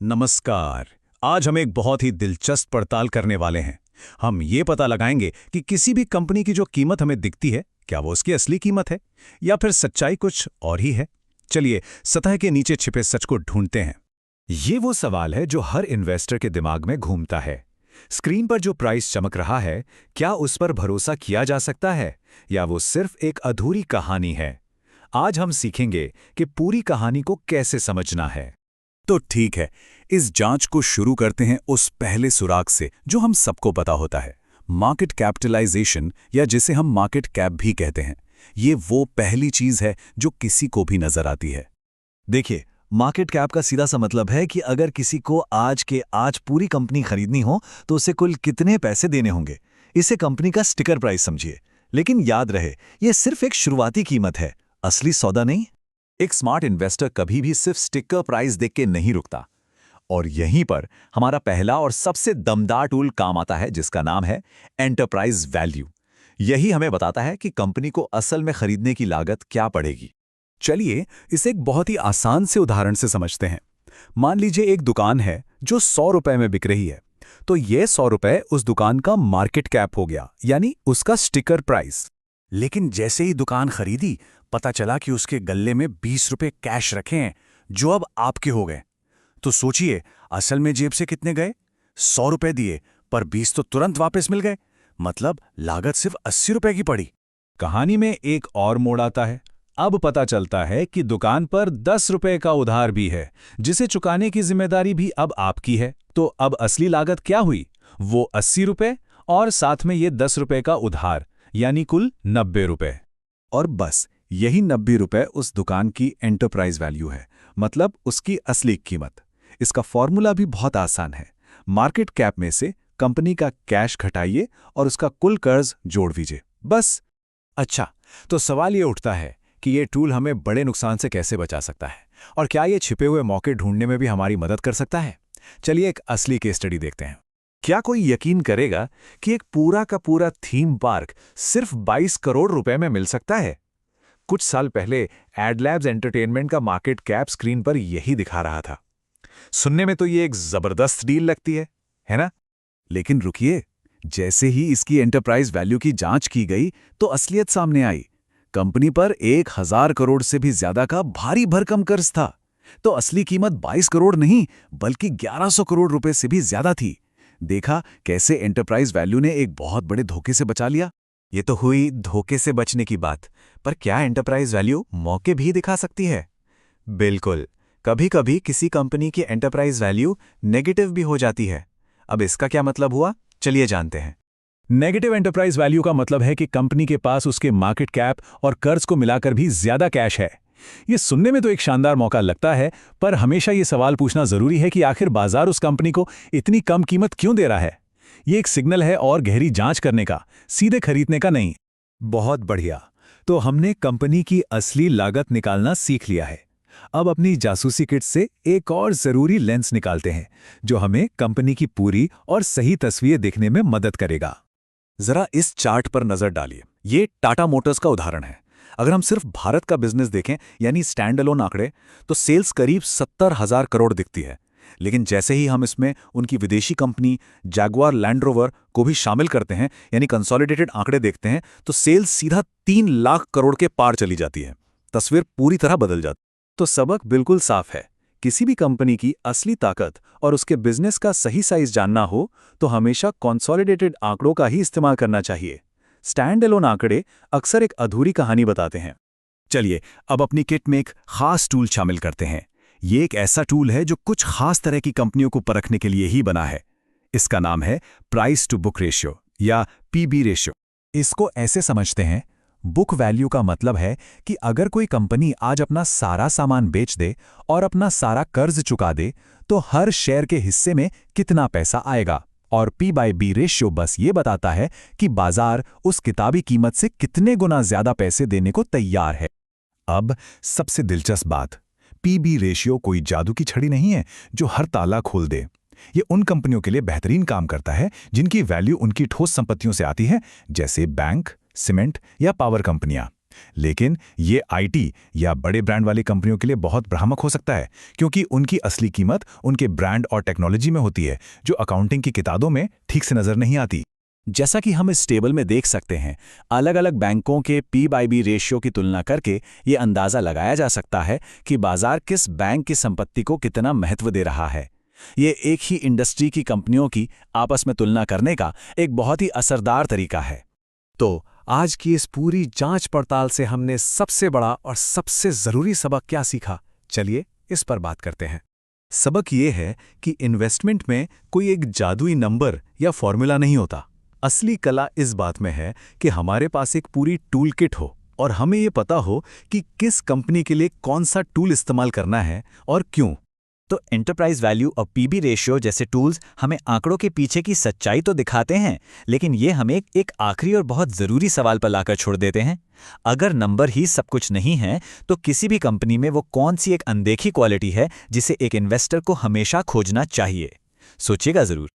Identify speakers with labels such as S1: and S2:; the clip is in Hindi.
S1: नमस्कार। आज हम एक बहुत ही दिलचस्प पड़ताल करने वाले हैं। हम ये पता लगाएंगे कि किसी भी कंपनी की जो कीमत हमें दिखती है, क्या वो उसकी असली कीमत है या फिर सच्चाई कुछ और ही है। चलिए सतह के नीचे छिपे सच को ढूंढते हैं।
S2: ये वो सवाल है जो हर इन्वेस्टर के दिमाग में घूमता है। स्क्रीन पर जो प्राइस चमक रहा है, क्या उस पर भरोसा किया जा सकता है या वो सिर्फ एक अधूरी कहानी है? आज हम सीखेंगे कि पूरी कहानी को कैसे समझना है।
S1: तो ठीक है, इस जांच को शुरू करते हैं उस पहले सुराग से जो हम सबको पता होता है, मार्केट कैपिटलाइजेशन, या जिसे हम मार्केट कैप भी कहते हैं। ये वो पहली चीज है जो किसी को भी नजर आती है।
S3: देखिए, मार्केट कैप का सीधा सा मतलब है कि अगर किसी को आज के आज पूरी कंपनी खरीदनी हो तो उसे कुल कितने पैसे देने होंगे। इसे कंपनी का स्टिकर प्राइस समझिए। लेकिन याद रहे, यह सिर्फ एक शुरुआती कीमत है, असली सौदा नहीं।
S2: एक स्मार्ट इन्वेस्टर कभी भी सिर्फ स्टिकर प्राइस देख के नहीं रुकता। और यहीं पर हमारा पहला और सबसे दमदार टूल काम आता है, जिसका नाम है एंटरप्राइज वैल्यू। यही हमें बताता है कि कंपनी को असल में खरीदने की लागत क्या पड़ेगी।
S1: चलिए इसे एक बहुत ही आसान से उदाहरण से समझते हैं। मान लीजिए एक दुकान है जो 100 रुपए में बिक रही है, तो ये 100 रुपए उस दुकान का मार्केट कैप हो गया, यानी उसका स्टिकर प्राइस। लेकिन जैसे ही दुकान खरीदी, पता चला कि उसके गल्ले में 20 रुपए कैश रखे हैं जो अब आपके हो गए। तो सोचिए, असल में जेब से कितने गए? 100 रुपए दिए, पर 20 तो तुरंत वापस मिल गए। मतलब लागत सिर्फ 80 रुपए की पड़ी। कहानी में एक और मोड़ आता है। अब पता चलता है कि दुकान पर 10 रुपए का उधार भी है, जिसे चुकाने की जिम्मेदारी भी अब आपकी है। तो अब असली लागत क्या हुई? वो 80 रुपए और साथ में ये 10 रुपए का उधार, यानी कुल 90 रुपए।
S2: और बस यही 90 रुपए उस दुकान की एंटरप्राइज वैल्यू है, मतलब उसकी असली कीमत। इसका फॉर्मूला भी बहुत आसान है। मार्केट कैप में से कंपनी का कैश घटाइए और उसका कुल कर्ज जोड़ दीजिए, बस।
S1: अच्छा, तो सवाल ये उठता है कि ये टूल हमें बड़े नुकसान से कैसे बचा सकता है, और क्या ये छिपे हुए मौके ढूंढने में भी हमारी मदद कर सकता है? चलिए एक असली केस स्टडी देखते हैं। क्या कोई यकीन करेगा कि एक पूरा का पूरा थीम पार्क सिर्फ 22 करोड़ रुपए में मिल सकता है? कुछ साल पहले एडलैब्स एंटरटेनमेंट का मार्केट कैप स्क्रीन पर यही दिखा रहा था। सुनने में तो ये एक जबरदस्त डील लगती है ना? लेकिन रुकिए, जैसे ही इसकी एंटरप्राइज वैल्यू की जांच की गई तो असलियत सामने आई। कंपनी पर 1000 करोड़ से भी ज्यादा का भारी भरकम कर्ज था। तो असली कीमत 22 करोड़ नहीं, बल्कि 1100 करोड़ रुपए से भी ज्यादा थी। देखा कैसे एंटरप्राइज वैल्यू ने एक बहुत बड़े धोखे से बचा लिया। ये तो हुई धोखे से बचने की बात, पर क्या एंटरप्राइज वैल्यू मौके भी दिखा सकती है? बिल्कुल, कभी कभी किसी कंपनी की एंटरप्राइज वैल्यू नेगेटिव भी हो जाती है। अब इसका क्या मतलब हुआ, चलिए जानते हैं। नेगेटिव एंटरप्राइज वैल्यू का मतलब है कि कंपनी के पास उसके मार्केट कैप और कर्ज को मिलाकर भी ज्यादा कैश है। ये सुनने में तो एक शानदार मौका लगता है, पर हमेशा ये सवाल पूछना जरूरी है कि आखिर बाजार उस कंपनी को इतनी कम कीमत क्यों दे रहा है। ये एक सिग्नल है और गहरी जांच करने का, सीधे खरीदने का नहीं।
S2: बहुत बढ़िया, तो हमने कंपनी की असली लागत निकालना सीख लिया है। अब अपनी जासूसी किट से एक और जरूरी लेंस निकालते हैं, जो हमें कंपनी की पूरी और सही तस्वीर देखने में मदद करेगा।
S1: जरा इस चार्ट पर नजर डालिए। ये टाटा मोटर्स का उदाहरण है। अगर हम सिर्फ भारत का बिजनेस देखें, यानी स्टैंड अलोन आंकड़े, तो सेल्स करीब 70,000 करोड़ दिखती है। लेकिन जैसे ही हम इसमें उनकी विदेशी कंपनी जैगुआर लैंड रोवर को भी शामिल करते हैं, यानी कंसोलिडेटेड आंकड़े देखते हैं, तो सेल्स सीधा 3 लाख करोड़ के पार चली जाती है। तस्वीर पूरी तरह बदल जाती। तो सबक बिल्कुल साफ है। किसी भी कंपनी की असली ताकत और उसके बिजनेस का सही साइज जानना हो तो हमेशा कंसोलिडेटेड आंकड़ों का ही इस्तेमाल करना चाहिए। स्टैंड अलोन आंकड़े अक्सर एक अधूरी कहानी बताते हैं। चलिए अब अपनी किट में एक खास टूल शामिल करते हैं। ये एक ऐसा टूल है जो कुछ खास तरह की कंपनियों को परखने के लिए ही बना है। इसका नाम है प्राइस टू बुक रेशियो या पीबी रेशियो। इसको ऐसे समझते हैं, बुक वैल्यू का मतलब है कि अगर कोई कंपनी आज अपना सारा सामान बेच दे और अपना सारा कर्ज चुका दे, तो हर शेयर के हिस्से में कितना पैसा आएगा। और P/B रेशियो बस ये बताता है कि बाजार उस किताबी कीमत से कितने गुना ज्यादा पैसे देने को तैयार है। अब सबसे दिलचस्प बात, P/B रेशियो कोई जादू की छड़ी नहीं है जो हर ताला खोल दे। ये उन कंपनियों के लिए बेहतरीन काम करता है जिनकी वैल्यू उनकी ठोस संपत्तियों से आती है, जैसे बैंक, सीमेंट या पावर कंपनियां। लेकिन ये आईटी या बड़े ब्रांड वाली कंपनियों के लिए बहुत भ्रामक हो सकता है, क्योंकि उनकी असली कीमत उनके ब्रांड और टेक्नोलॉजी में होती है, जो अकाउंटिंग की किताबों में ठीक से नजर नहीं आती।
S2: जैसा कि हम इस टेबल में देख सकते हैं, अलग अलग बैंकों के P/B रेशियो की तुलना करके ये अंदाज़ा लगाया जा सकता है कि बाजार किस बैंक की संपत्ति को कितना महत्व दे रहा है। ये एक ही इंडस्ट्री की कंपनियों की आपस में तुलना करने का एक बहुत ही असरदार तरीका है।
S1: तो आज की इस पूरी जांच पड़ताल से हमने सबसे बड़ा और सबसे ज़रूरी सबक क्या सीखा, चलिए इस पर बात करते हैं।
S3: सबक ये है कि इन्वेस्टमेंट में कोई एक जादुई नंबर या फॉर्मूला नहीं होता। असली कला इस बात में है कि हमारे पास एक पूरी टूल किट हो और हमें ये पता हो कि किस कंपनी के लिए कौन सा टूल इस्तेमाल करना है और क्यों।
S2: तो एंटरप्राइज वैल्यू और पीबी रेशियो जैसे टूल्स हमें आंकड़ों के पीछे की सच्चाई तो दिखाते हैं, लेकिन ये हमें एक आखिरी और बहुत ज़रूरी सवाल पर लाकर छोड़ देते हैं। अगर नंबर ही सब कुछ नहीं है, तो किसी भी कंपनी में वो कौन सी एक अनदेखी क्वालिटी है जिसे एक इन्वेस्टर को हमेशा खोजना चाहिए? सोचिएगा ज़रूर।